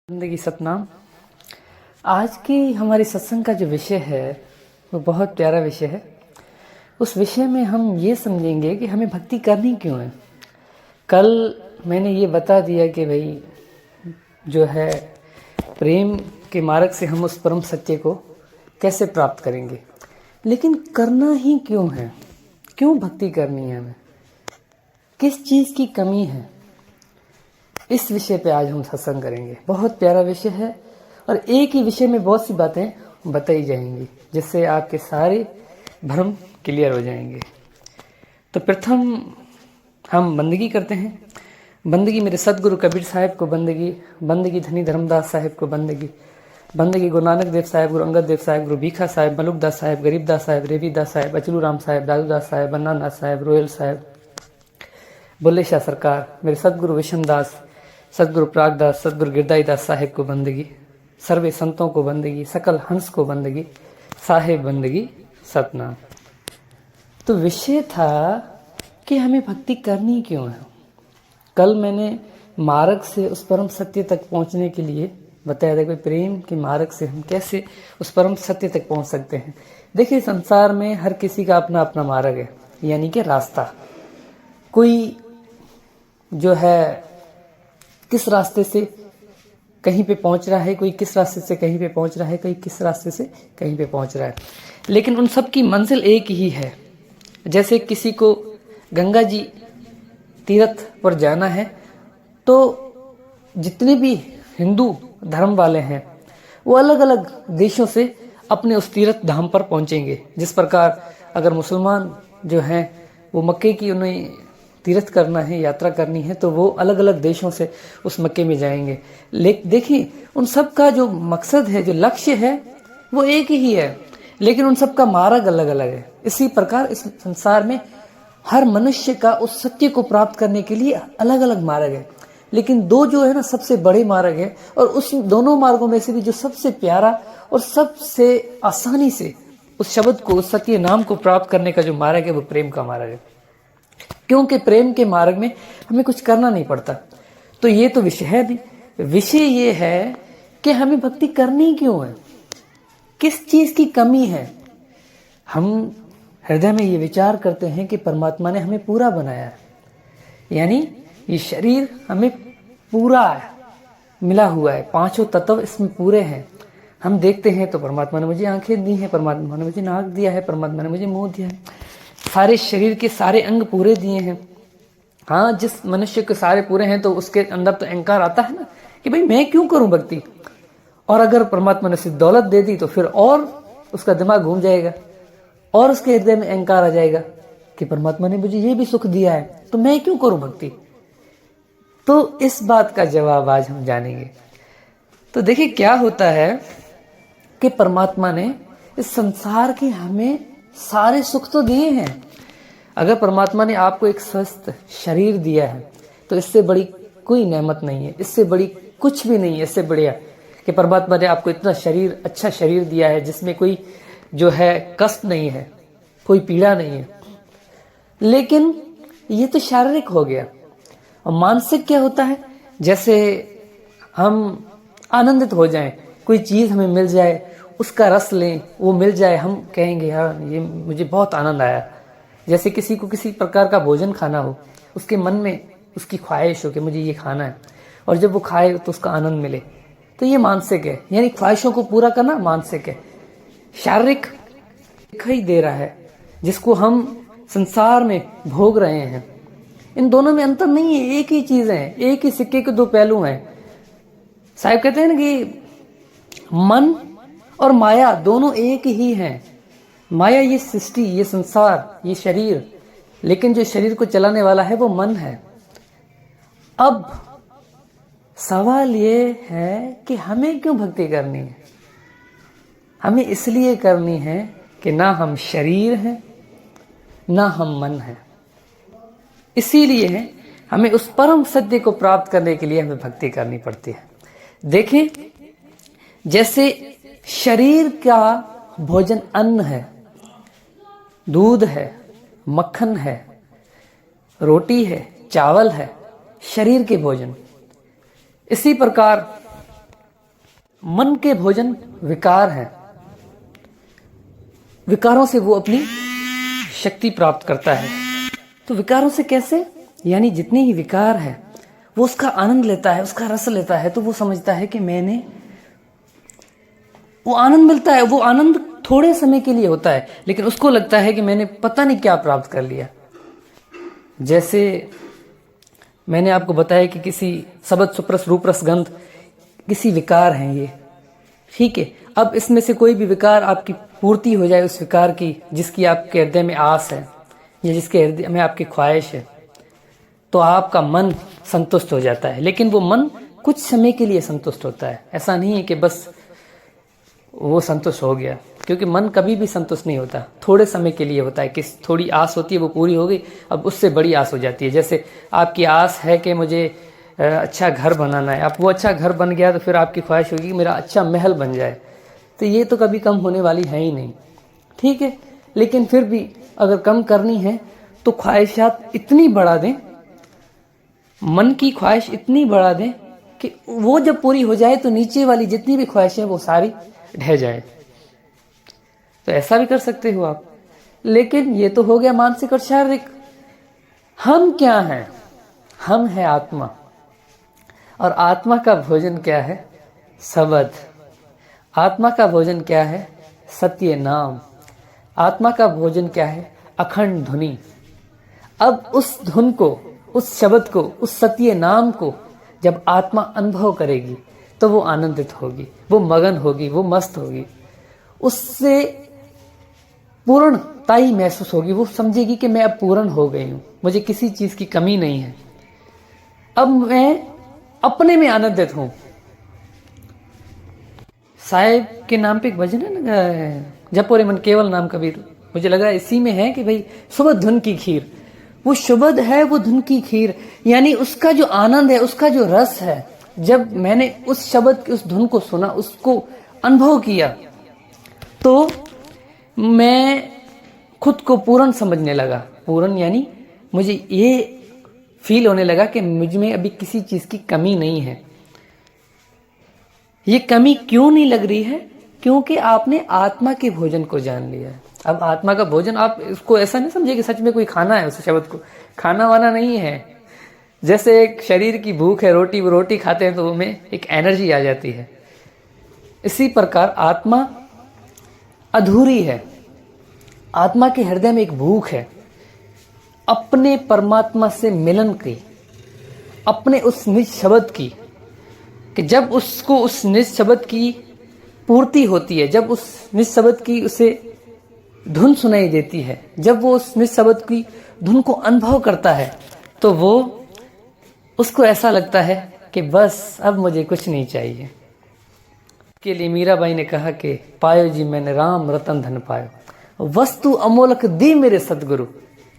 जिंदगी सतनाम। आज की हमारी सत्संग का जो विषय है वो बहुत प्यारा विषय है। उस विषय में हम ये समझेंगे कि हमें भक्ति करनी क्यों है। कल मैंने ये बता दिया कि भाई जो है प्रेम के मार्ग से हम उस परम सत्य को कैसे प्राप्त करेंगे, लेकिन करना ही क्यों है, क्यों भक्ति करनी है हमें, किस चीज़ की कमी है, इस विषय पे आज हम सत्संग करेंगे। बहुत प्यारा विषय है और एक ही विषय में बहुत सी बातें बताई जाएंगी जिससे आपके सारे भ्रम क्लियर हो जाएंगे। तो प्रथम हम बंदगी करते हैं। बंदगी मेरे सदगुरु कबीर साहिब को बंदगी, बंदगी धनी धर्मदास साहिब को बंदगी, बंदगी गुरु नानक देव साहिब, गुरु अंगद देव साहिब, गुरु भीखा साहिब, मलुकदास साहिब, गरीबदास साहिब, रेवीदास साहिब, अचलू राम साहिब, दादूदास साहिब, बन्नानाथ साहिब, रोयल साहिब, बुल्ले शाह सरकार, मेरे सदगुरु विशनदास, सदगुरु प्रागदास, सदगुरु गिरदाईदास साहिब को बंदगी, सर्वे संतों को बंदगी, सकल हंस को बंदगी, साहिब बंदगी सतनाम। तो विषय था कि हमें भक्ति करनी क्यों है। कल मैंने मार्ग से उस परम सत्य तक पहुंचने के लिए बताया था कि प्रेम के मार्ग से हम कैसे उस परम सत्य तक पहुंच सकते हैं। देखिए, संसार में हर किसी का अपना अपना मार्ग है, यानी कि रास्ता। कोई जो है किस रास्ते से कहीं पे पहुंच रहा है, कोई किस रास्ते से कहीं पे पहुंच रहा है, कोई किस रास्ते से कहीं पे पहुंच रहा है, लेकिन उन सब की मंजिल एक ही है। जैसे किसी को गंगा जी तीर्थ पर जाना है तो जितने भी हिंदू धर्म वाले हैं वो अलग अलग देशों से अपने उस तीर्थ धाम पर पहुंचेंगे। जिस प्रकार अगर मुसलमान जो हैं वो मक्के की उन्हें तीर्थ करना है, यात्रा करनी है, तो वो अलग अलग देशों से उस मक्के में जाएंगे। लेकिन देखिए, उन सब का जो मकसद है, जो लक्ष्य है, वो एक ही है, लेकिन उन सब का मार्ग अलग अलग है। इसी प्रकार इस संसार में हर मनुष्य का उस सत्य को प्राप्त करने के लिए अलग अलग मार्ग है, लेकिन दो जो है ना सबसे बड़े मार्ग है, और उस दोनों मार्गों में से भी जो सबसे प्यारा और सबसे आसानी से उस शब्द को, उस सत्य नाम को प्राप्त करने का जो मार्ग है वो प्रेम का मार्ग है। क्योंकि प्रेम के मार्ग में हमें कुछ करना नहीं पड़ता। तो ये तो विषय है नहीं। विषय ये है कि हमें भक्ति करनी क्यों है, किस चीज की कमी है। हम हृदय में ये विचार करते हैं कि परमात्मा ने हमें पूरा बनाया है, यानी ये शरीर हमें पूरा मिला हुआ है, पांचों तत्व इसमें पूरे हैं। हम देखते हैं तो परमात्मा ने मुझे आंखें दी हैं, परमात्मा ने मुझे नाक दिया है, परमात्मा ने मुझे मुंह दिया है, सारे शरीर के सारे अंग पूरे दिए हैं। हाँ, जिस मनुष्य के सारे पूरे हैं तो उसके अंदर तो अहंकार आता है ना कि भाई मैं क्यों करूं भक्ति। और अगर परमात्मा ने सिर्फ दौलत दे दी तो फिर और उसका दिमाग घूम जाएगा और उसके हृदय में अहंकार आ जाएगा कि परमात्मा ने मुझे ये भी सुख दिया है तो मैं क्यों करूं भक्ति। तो इस बात का जवाब आज हम जानेंगे। तो देखिए, क्या होता है कि परमात्मा ने इस संसार के हमें सारे सुख तो दिए हैं। अगर परमात्मा ने आपको एक स्वस्थ शरीर दिया है तो इससे बड़ी कोई नेमत नहीं है, इससे बड़ी कुछ भी नहीं है, इससे बढ़िया कि परमात्मा ने आपको इतना शरीर, अच्छा शरीर दिया है जिसमें कोई जो है कष्ट नहीं है, कोई पीड़ा नहीं है। लेकिन ये तो शारीरिक हो गया। और मानसिक क्या होता है, जैसे हम आनंदित हो जाएं, कोई चीज हमें मिल जाए, उसका रस लें, वो मिल जाए, हम कहेंगे यार ये मुझे बहुत आनंद आया। जैसे किसी को किसी प्रकार का भोजन खाना हो, उसके मन में उसकी ख्वाहिश हो कि मुझे ये खाना है, और जब वो खाए तो उसका आनंद मिले, तो ये मानसिक है। यानी ख्वाहिशों को पूरा करना मानसिक है। शारीरिक दिखाई दे रहा है जिसको हम संसार में भोग रहे हैं। इन दोनों में अंतर नहीं है, एक ही चीज है, एक ही सिक्के के दो पहलू हैं। साहब कहते हैं ना कि मन और माया दोनों एक ही हैं। माया ये सृष्टि, ये संसार, ये शरीर, लेकिन जो शरीर को चलाने वाला है वो मन है। अब सवाल ये है कि हमें क्यों भक्ति करनी है। हमें इसलिए करनी है कि ना हम शरीर हैं ना हम मन हैं। इसीलिए हमें उस परम सत्य को प्राप्त करने के लिए हमें भक्ति करनी पड़ती है। देखें, जैसे शरीर का भोजन अन्न है, दूध है, मक्खन है, रोटी है, चावल है, शरीर के भोजन। इसी प्रकार मन के भोजन विकार हैं, विकारों से वो अपनी शक्ति प्राप्त करता है। तो विकारों से कैसे? यानी जितने ही विकार है वो उसका आनंद लेता है, उसका रस लेता है, तो वो समझता है कि मैंने, वो आनंद मिलता है। वो आनंद थोड़े समय के लिए होता है, लेकिन उसको लगता है कि मैंने पता नहीं क्या प्राप्त कर लिया। जैसे मैंने आपको बताया कि किसी शब्द सुप्रस रूप रस गंध किसी विकार हैं ये, ठीक है। अब इसमें से कोई भी विकार आपकी पूर्ति हो जाए, उस विकार की जिसकी आपके हृदय में आस है या जिसके हृदय में आपकी ख्वाहिश है, तो आपका मन संतुष्ट हो जाता है। लेकिन वो मन कुछ समय के लिए संतुष्ट होता है, ऐसा नहीं है कि बस वो संतुष्ट हो गया, क्योंकि मन कभी भी संतुष्ट नहीं होता, थोड़े समय के लिए होता है। कि थोड़ी आस होती है, वो पूरी हो गई, अब उससे बड़ी आस हो जाती है। जैसे आपकी आस है कि मुझे अच्छा घर बनाना है, अब वो अच्छा घर बन गया तो फिर आपकी ख्वाहिश होगी कि मेरा अच्छा महल बन जाए, तो ये तो कभी कम होने वाली है ही नहीं, ठीक है। लेकिन फिर भी अगर कम करनी है तो ख्वाहिशात इतनी बढ़ा दें, मन की ख्वाहिश इतनी बढ़ा दें कि वो जब पूरी हो जाए तो नीचे वाली जितनी भी ख्वाहिशें वो सारी ढह जाए। तो ऐसा भी कर सकते हो आप। लेकिन ये तो हो गया मानसिक और शारीरिक। हम क्या हैं? हम है आत्मा, और आत्मा का भोजन क्या है? शब्द। आत्मा का भोजन क्या है? सत्य नाम। आत्मा का भोजन क्या है? अखंड धुनी। अब उस धुन को, उस शब्द को, उस सत्य नाम को जब आत्मा अनुभव करेगी तो वो आनंदित होगी, वो मगन होगी, वो मस्त होगी, उससे पूर्णताई महसूस होगी। वो समझेगी कि मैं अब पूर्ण हो गई हूं, मुझे किसी चीज की कमी नहीं है, अब मैं अपने में आनंदित हूं। साहेब के नाम पे एक भजन है ना, जपो रे मन केवल नाम कबीर, मुझे लगा इसी में है कि भाई सुबह धुन की खीर, वो शुबद है, वो धुन की खीर, यानी उसका जो आनंद है, उसका जो रस है, जब मैंने उस शब्द की, उस धुन को सुना, उसको अनुभव किया, तो मैं खुद को पूर्ण समझने लगा। पूर्ण यानी मुझे ये फील होने लगा कि मुझ में अभी किसी चीज की कमी नहीं है। ये कमी क्यों नहीं लग रही है? क्योंकि आपने आत्मा के भोजन को जान लिया है। अब आत्मा का भोजन, आप इसको ऐसा नहीं समझिए कि सच में कोई खाना है, उस शब्द को खाना वाना नहीं है। जैसे एक शरीर की भूख है, रोटी, वो रोटी खाते हैं तो उनमें एक एनर्जी आ जाती है, इसी प्रकार आत्मा अधूरी है। आत्मा के हृदय में एक भूख है अपने परमात्मा से मिलन की, अपने उस निज शब्द की, कि जब उसको उस निज शब्द की पूर्ति होती है, जब उस निज शब्द की उसे धुन सुनाई देती है, जब वो उस निज शब्द की धुन को अनुभव करता है, तो वो उसको ऐसा लगता है कि बस अब मुझे कुछ नहीं चाहिए। के लिए मीराबाई ने कहा कि पायो जी मैंने राम रतन धन पायो, वस्तु अमोलक दी मेरे सतगुरु,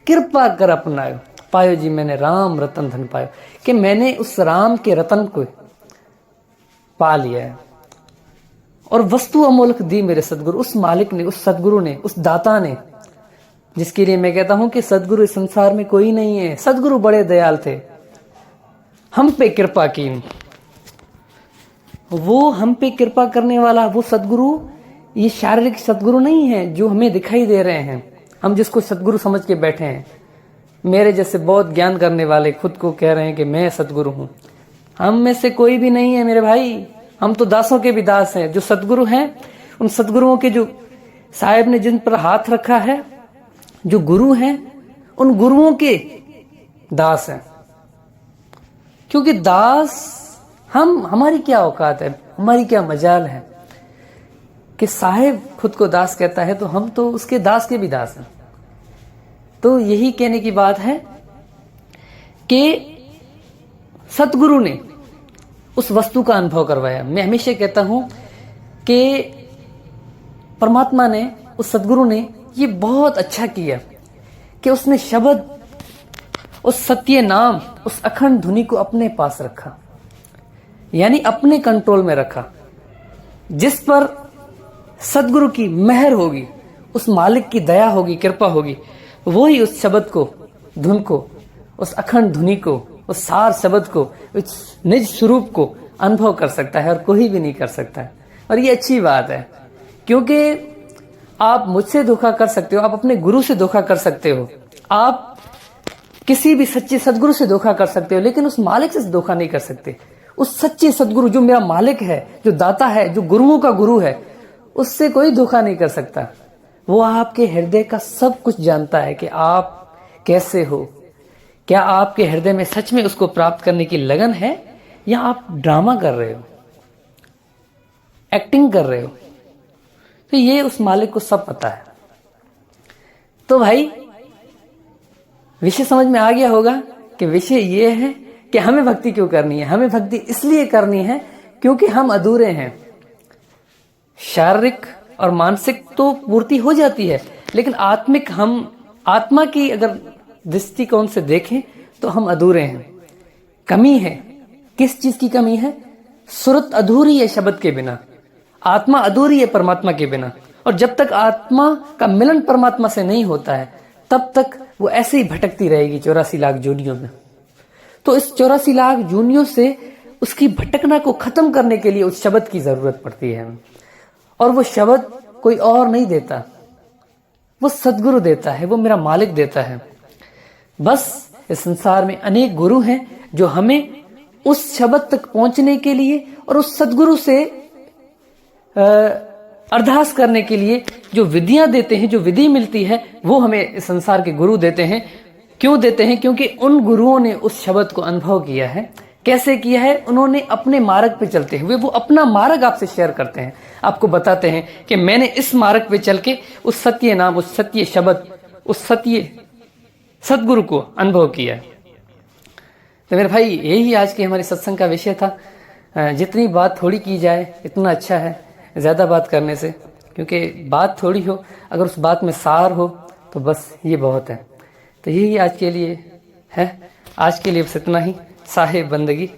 कृपा कर अपनायो। पायो जी मैंने राम रतन धन पायो, कि मैंने उस राम के रतन को पा लिया है, और वस्तु अमोलक दी मेरे सदगुरु, उस मालिक ने, उस सदगुरु ने, उस दाता ने, जिसके लिए मैं कहता हूं कि सदगुरु इस संसार में कोई नहीं है। सदगुरु बड़े दयाल थे, हम पे कृपा की। वो हम पे कृपा करने वाला वो सदगुरु, ये शारीरिक सदगुरु नहीं है जो हमें दिखाई दे रहे हैं, हम जिसको सदगुरु समझ के बैठे हैं। मेरे जैसे बहुत ज्ञान करने वाले खुद को कह रहे हैं कि मैं सदगुरु हूं, हम में से कोई भी नहीं है मेरे भाई। हम तो दासों के भी दास हैं। जो सदगुरु हैं, उन सदगुरुओं के, जो साहेब ने जिन पर हाथ रखा है, जो गुरु हैं, उन गुरुओं के दास हैं। क्योंकि दास हमारी क्या औकात है, हमारी क्या मजाल है कि साहेब खुद को दास कहता है, तो हम तो उसके दास के भी दास हैं। तो यही कहने की बात है कि सतगुरु ने उस वस्तु का अनुभव करवाया। मैं हमेशा कहता हूं कि परमात्मा ने, उस सतगुरु ने ये बहुत अच्छा किया कि उसने शब्द, उस सत्य नाम, उस अखंड धुनी को अपने पास रखा, यानी अपने कंट्रोल में रखा। जिस पर सदगुरु की मेहर होगी, उस मालिक की दया होगी, कृपा होगी, वो ही उस शब्द को, धुन को, उस अखंड धुनी को, उस सार शब्द को, उस निज स्वरूप को अनुभव कर सकता है, और कोई भी नहीं कर सकता है। और ये अच्छी बात है, क्योंकि आप मुझसे धोखा कर सकते हो, आप अपने गुरु से धोखा कर सकते हो, आप किसी भी सच्चे सदगुरु से धोखा कर सकते हो, लेकिन उस मालिक से धोखा नहीं कर सकते। उस सच्चे सदगुरु जो मेरा मालिक है, जो दाता है, जो गुरुओं का गुरु है, उससे कोई धोखा नहीं कर सकता। वो आपके हृदय का सब कुछ जानता है कि आप कैसे हो, क्या आपके हृदय में सच में उसको प्राप्त करने की लगन है या आप ड्रामा कर रहे हो, एक्टिंग कर रहे हो। तो ये उस मालिक को सब पता है। तो भाई विषय समझ में आ गया होगा कि विषय ये है कि हमें भक्ति क्यों करनी है। हमें भक्ति इसलिए करनी है क्योंकि हम अधूरे हैं। शारीरिक और मानसिक तो पूर्ति हो जाती है, लेकिन आत्मिक, हम आत्मा की अगर दृष्टिकोण से देखें तो हम अधूरे हैं। कमी है। किस चीज की कमी है? सुरत अधूरी है शब्द के बिना, आत्मा अधूरी है परमात्मा के बिना। और जब तक आत्मा का मिलन परमात्मा से नहीं होता है, तब तक वो ऐसे ही भटकती रहेगी 84 लाख जोनियों में। तो इस 84 लाख जोनियों से उसकी भटकना को खत्म करने के लिए उस शब्द की जरूरत पड़ती है। और वो शब्द कोई और नहीं देता, वो सदगुरु देता है, वो मेरा मालिक देता है। बस इस संसार में अनेक गुरु हैं जो हमें उस शब्द तक पहुंचने के लिए और उस सदगुरु से अरदास करने के लिए जो विधियां देते हैं, जो विधि मिलती है, वो हमें इस संसार के गुरु देते हैं। क्यों देते हैं? क्योंकि उन गुरुओं ने उस शब्द को अनुभव किया है। कैसे किया है? उन्होंने अपने मार्ग पे चलते हुए वो अपना मार्ग आपसे शेयर करते हैं, आपको बताते हैं कि मैंने इस मार्ग पे चल के उस सत्य नाम, उस सत्य शब्द, उस सत्य सदगुरु को अनुभव किया है। तो मेरे भाई, यही आज के हमारे सत्संग का विषय था। जितनी बात थोड़ी की जाए इतना अच्छा है ज़्यादा बात करने से, क्योंकि बात थोड़ी हो, अगर उस बात में सार हो तो बस ये बहुत है। तो यही आज के लिए है। आज के लिए बस इतना ही। साहिब बंदगी।